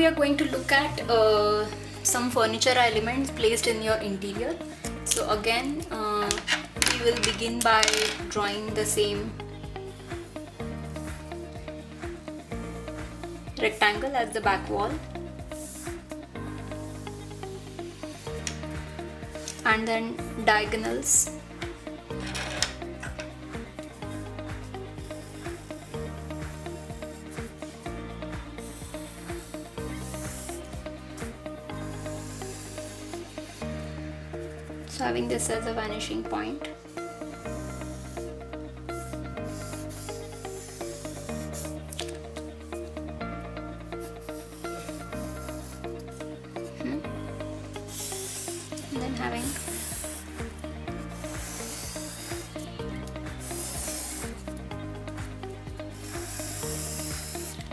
are going to look at some furniture elements placed in your interior. So again, we will begin by drawing the same rectangle as the back wall, and then diagonals. So having this as a vanishing point. And then having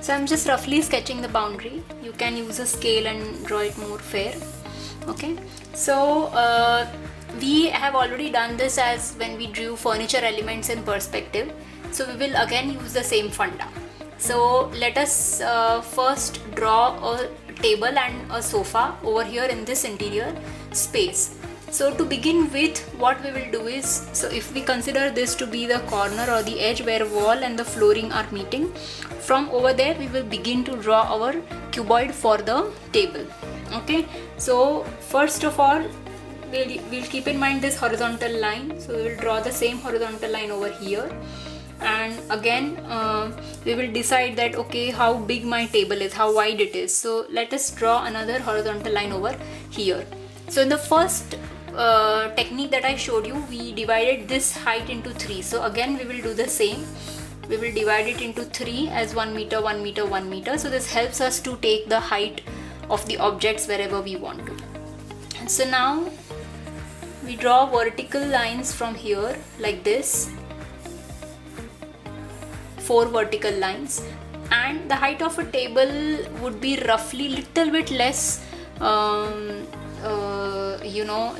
so I'm just roughly sketching the boundary. You can use a scale and draw it more fair. Okay, so we have already done this as when we drew furniture elements in perspective. So we will again use the same funda. So let us first draw a table and a sofa over here in this interior space. So to begin with, what we will do is, so if we consider this to be the corner or the edge where wall and the flooring are meeting, from over there we will begin to draw our cuboid for the table. Okay, so first of all, we'll keep in mind this horizontal line. So we will draw the same horizontal line over here, and again we will decide that okay, how big my table is, how wide it is. So let us draw another horizontal line over here. So in the first technique that I showed you, we divided this height into 3. So again we will do the same. We will divide it into 3 as 1 meter, 1 meter, 1 meter. So this helps us to take the height of the objects wherever we want to. And so now we draw vertical lines from here like this, 4 vertical lines, and the height of a table would be roughly little bit less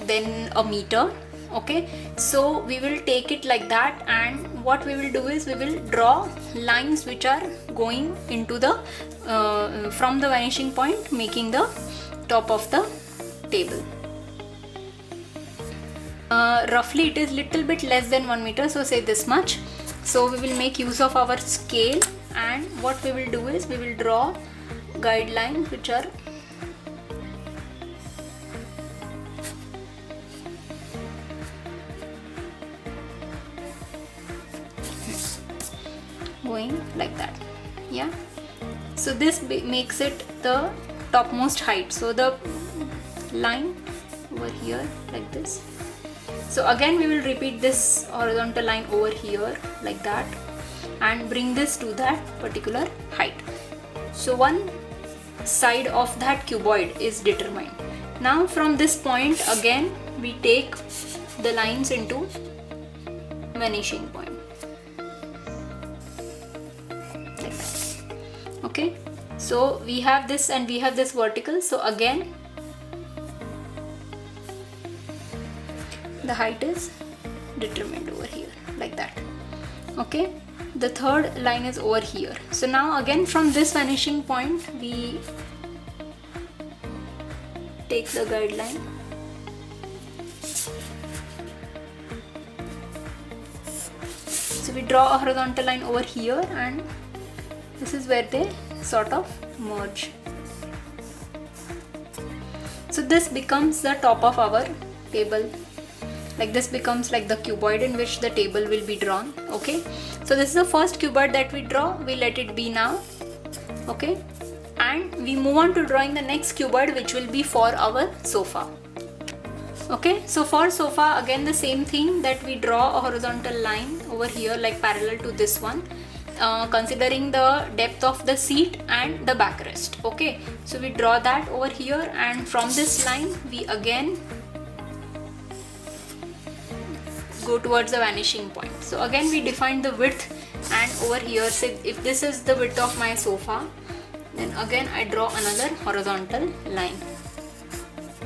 than a meter. Okay, so we will take it like that, and what we will do is we will draw lines which are going into the from the vanishing point, making the top of the table. Roughly it is little bit less than 1 meter, so say this much. So we will make use of our scale, and what we will do is we will draw guidelines which are going like that. Yeah, so this makes it the topmost height. So the line over here like this. So again we will repeat this horizontal line over here like that and bring this to that particular height. So one side of that cuboid is determined. Now from this point again we take the lines into vanishing point like that. Okay, so we have this and we have this vertical. So again the height is determined over here like that. Okay, the third line is over here. So now again from this vanishing point we take the guideline. So we draw a horizontal line over here, and this is where they sort of merge. So this becomes the top of our table. Like this becomes like the cuboid in which the table will be drawn. Okay, so this is the first cuboid that we draw. We let it be now. Okay, and we move on to drawing the next cuboid, which will be for our sofa. Okay, so for sofa again the same thing, that we draw a horizontal line over here like parallel to this one, considering the depth of the seat and the backrest. Okay, so we draw that over here, and from this line we again go towards the vanishing point. So again we define the width, and over here say if this is the width of my sofa, then again I draw another horizontal line.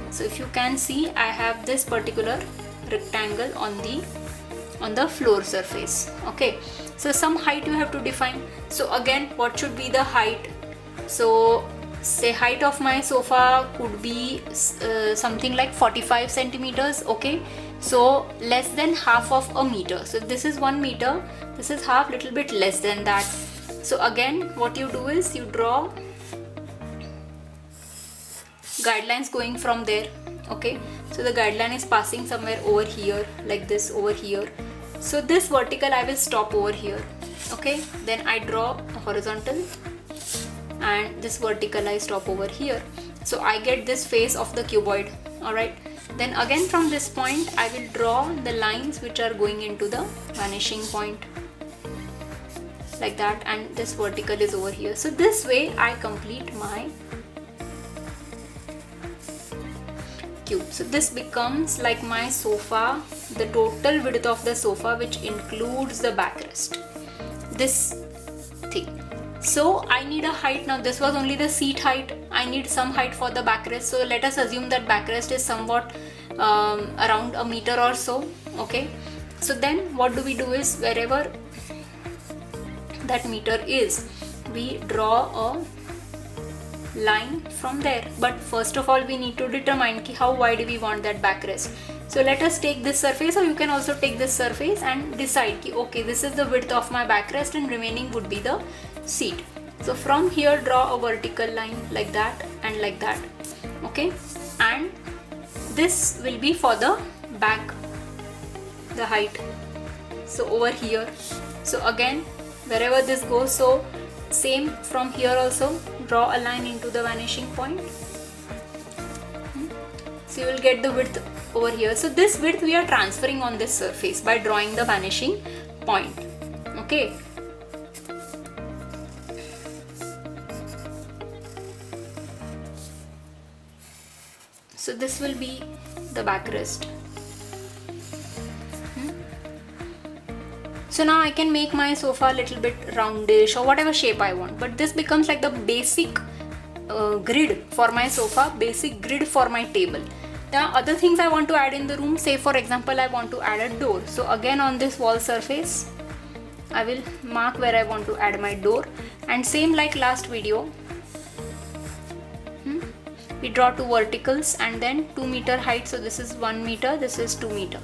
So if you can see, I have this particular rectangle on the floor surface. Okay, so some height you have to define. So again, what should be the height? So say height of my sofa could be something like 45 centimeters. Okay, so less than half of a meter. So this is 1 meter, this is half, little bit less than that. So again what you do is you draw guidelines going from there. Okay, so the guideline is passing somewhere over here, like this, over here. So this vertical I will stop over here. Okay, then I draw a horizontal, and this vertical I stop over here. So I get this face of the cuboid. Alright, then again from this point I will draw the lines which are going into the vanishing point, like that, and this vertical is over here. So this way I complete my cube. So this becomes like my sofa, the total width of the sofa, which includes the backrest, this thing. So I need a height now. This was only the seat height. I need some height for the backrest. So let us assume that backrest is somewhat around a meter or so. Okay, so then what do we do is wherever that meter is, we draw a line from there. But first of all we need to determine how wide we want that backrest. So let us take this surface, or you can also take this surface and decide okay, this is the width of my backrest and remaining would be the seat. So from here draw a vertical line like that and like that. Okay, and this will be for the back, the height. So over here, so again wherever this goes, so same from here also draw a line into the vanishing point. So you will get the width over here. So this width we are transferring on this surface by drawing the vanishing point. Okay, so this will be the backrest. So now I can make my sofa a little bit roundish or whatever shape I want, but this becomes like the basic grid for my sofa, basic grid for my table. Now other things I want to add in the room, say for example I want to add a door. So again on this wall surface I will mark where I want to add my door, and same like last video, we draw two verticals and then 2 meter height. So this is 1 meter, this is 2 meter.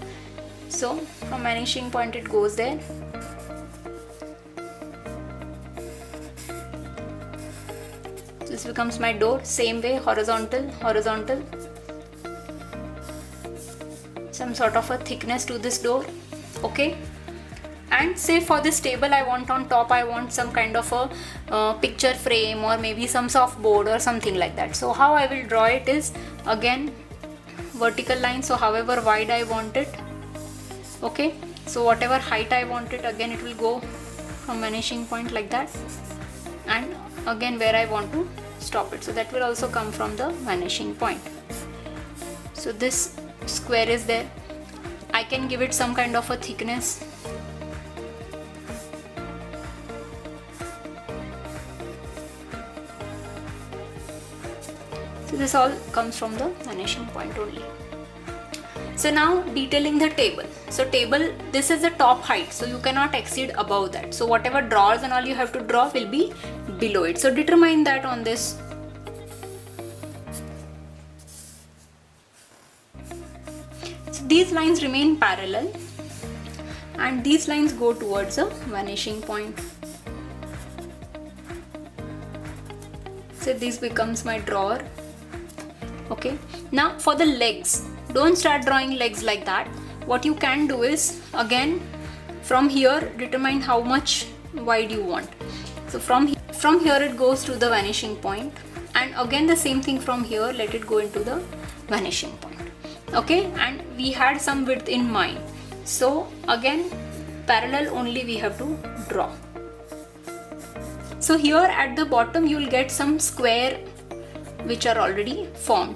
So from vanishing point it goes there. This becomes my door. Same way, horizontal, horizontal, some sort of a thickness to this door. Okay, and say for this table I want on top, I want some kind of a picture frame or maybe some soft board or something like that. So how I will draw it is again vertical line, so however wide I want it. Okay, so whatever height I want it, again it will go from vanishing point like that, and again where I want to stop it, so that will also come from the vanishing point. So this square is there, I can give it some kind of a thickness. So this all comes from the vanishing point only. So now detailing the table. So table, this is the top height, so you cannot exceed above that. So whatever drawers and all you have to draw will be below it. So determine that on this. So these lines remain parallel and these lines go towards a vanishing point. So this becomes my drawer. Okay, now for the legs, don't start drawing legs like that. What you can do is again from here determine how much wide you want. So from here it goes to the vanishing point, and again the same thing from here, let it go into the vanishing point. Okay, and we had some width in mind, so again parallel only we have to draw. So here at the bottom you will get some square which are already formed.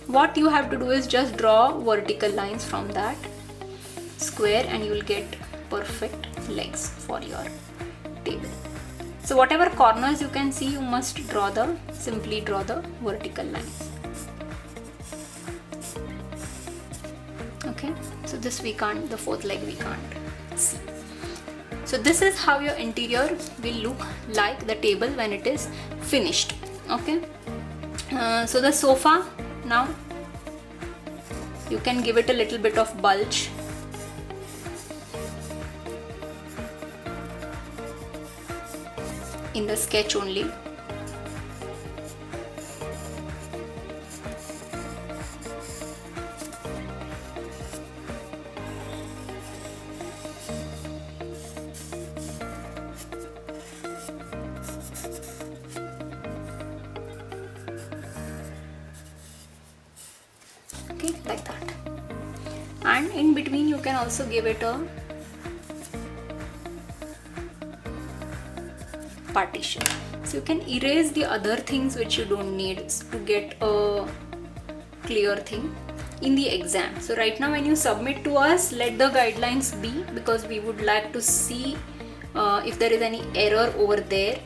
What you have to do is just draw vertical lines from that square and you will get perfect legs for your table. So whatever corners you can see, you must simply draw the vertical lines. Okay, so this we can't, the fourth leg we can't see. So this is how your interior will look like, the table, when it is finished. Okay, so the sofa, now you can give it a little bit of bulge. In the sketch only. Okay, like that. And in between you can also give it a partition, so you can erase the other things which you don't need to get a clear thing in the exam. So right now when you submit to us, let the guidelines be, because we would like to see if there is any error over there.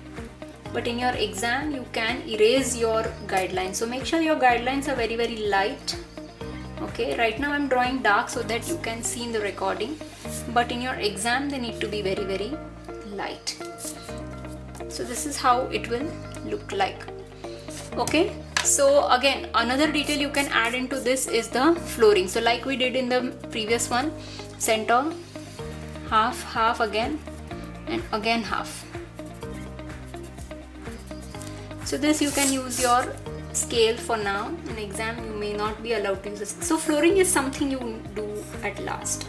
But in your exam you can erase your guidelines, so make sure your guidelines are very, very light. Okay, right now I'm drawing dark so that you can see in the recording, but in your exam they need to be very, very light. So this is how it will look like. Okay, so again another detail you can add into this is the flooring. So like we did in the previous one, center, half, half again, and again half. So this you can use your scale for now. In exam you may not be allowed to use this. So flooring is something you do at last.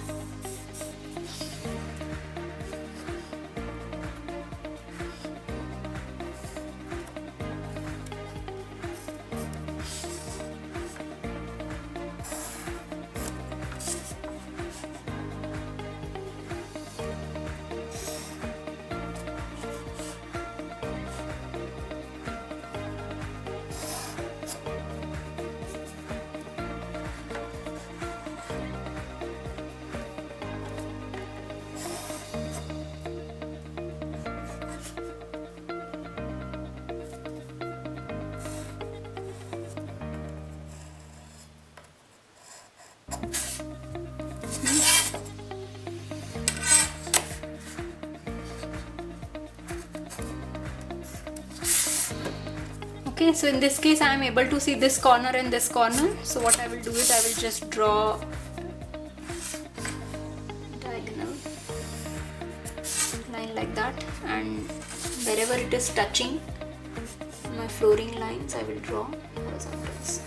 Okay, so in this case I am able to see this corner and this corner. So what I will do is I will just draw diagonal line like that, and wherever it is touching my flooring lines I will draw horizontals.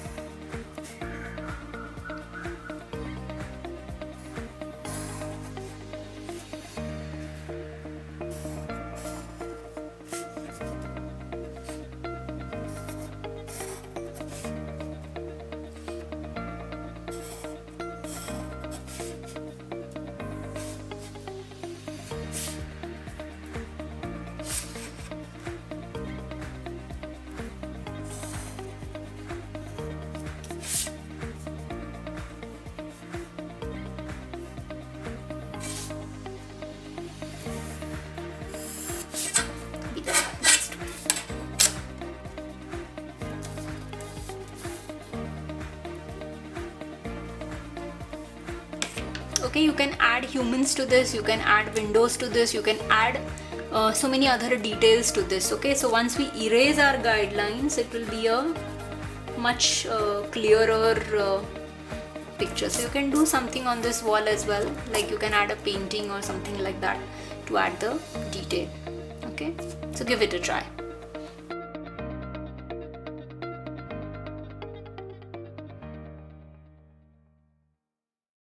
Okay, you can add humans to this, you can add windows to this, you can add so many other details to this. Okay, so once we erase our guidelines it will be a much clearer picture. So you can do something on this wall as well, like you can add a painting or something like that to add the detail. Okay, so give it a try.